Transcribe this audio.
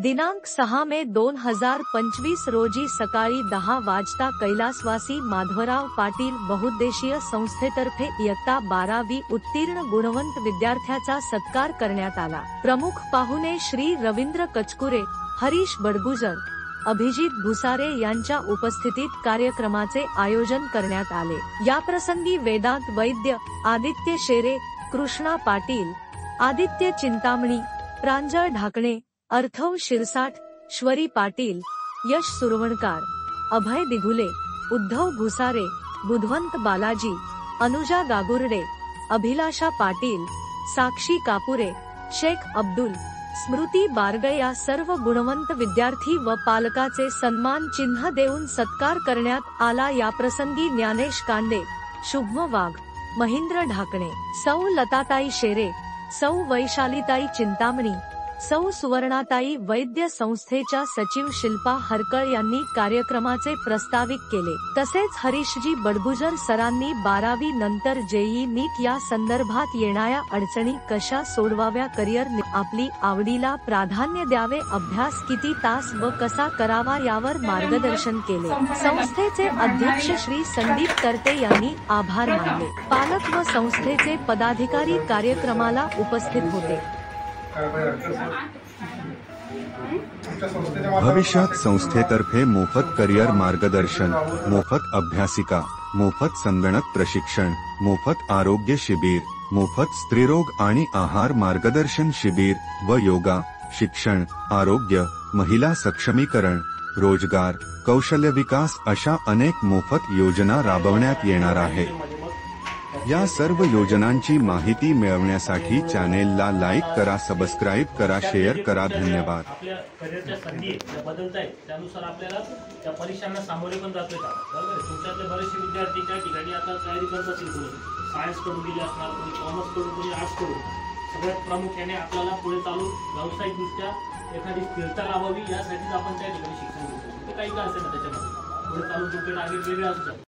दिनांक 6 मे 2025 रोजी सकाळी 10 वाजता कैलासवासी माधवराव पाटील बहुउद्देशीय संस्थेतर्फे इयत्ता 12वी उत्तीर्ण गुणवंत विद्यार्थ्याचा सत्कार करण्यात आला। प्रमुख पाहुणे श्री रवींद्र कचकुरे, हरीश बडगुजर, अभिजित भुसारे यांच्या उपस्थितीत कार्यक्रमाचे आयोजन करण्यात आले। याप्रसंगी वेदांत वैद्य, आदित्य शेरे, कृष्णा पाटील, आदित्य चिंतामणी, प्रांजळ ढाकणे, अर्थव शिरसाट, श्वरी पाटील, यश सुरवणकार, अभय दिघुले, उद्धव भुसारे, बुधवंत बालाजी, अनुजा गागुर्डे, अभिलाषा पाटील, साक्षी कापुरे, शेख अब्दुल, स्मृती बारगळे या सर्व गुणवंत विद्यार्थी व पालकाचे सन्मान चिन्ह देऊन सत्कार करण्यात आला। याप्रसंगी ज्ञानेश कांडे, शुभम वाघ, महेंद्र ढाकणे, सौ लताताई शेरे, सौ वैशालीताई चिंतामणी, सौ सुवर्णाताई वैद्य संस्थेच्या सचिव शिल्पा हरकळ यांनी कार्यक्रमाचे प्रास्ताविक केले। तसेच हरीशजी बडगुजर सरांनी 12वी नंतर जेईई नीट या संदर्भात येणाऱ्या अडचणी कशा सोडवाव्या, करिअर आपली आवडीला प्राधान्य द्यावे, अभ्यास किती तास व कसा करावा यावर मार्गदर्शन केले। संस्थेचे अध्यक्ष श्री संदीप करते यांनी आभार मानले। पालक व संस्थेचे पदाधिकारी कार्यक्रमाला उपस्थित होते। भविष्यात संस्थेतर्फे मोफत करिअर मार्गदर्शन, मोफत अभ्यासिका, मोफत संगणक प्रशिक्षण, मोफत आरोग्य शिबिर, मोफत स्त्रीरोग आणि आहार मार्गदर्शन शिबिर व योगा, शिक्षण, आरोग्य, महिला सक्षमीकरण, रोजगार, कौशल्य विकास अशा अनेक मोफत योजना राबवण्यात येणार आहे। या सर्व योजनांची माहिती मिळवण्यासाठी चॅनेलला लाईक करा, सबस्क्राइब करा, शेअर करा। धन्यवाद। आपल्या करिअरच्या संधी बदलत आहेत, त्यानुसार आपल्याला त्या परीक्षांना सामोरे पण जातोय का, बरोबर आहे। तुमच्यातले बरेचसे विद्यार्थी त्या ठिकाणी आता तयारी करत असतील, कोणी सायन्स कडून गेले असणार, कोणी कॉमर्स कडून, कोणी आर्ट्स कडून। सगळ्यात प्रामुख्याने आपल्याला पुढे चालून व्यावसायिकदृष्ट्या एखादी स्थिरता लावावी यासाठीच आपण त्या ठिकाणी शिक्षण घेतो। ते काही का असेल ना, त्याच्यामध्ये पुढे चालून तुमचे टार्गेट वेगळे असू शकतात।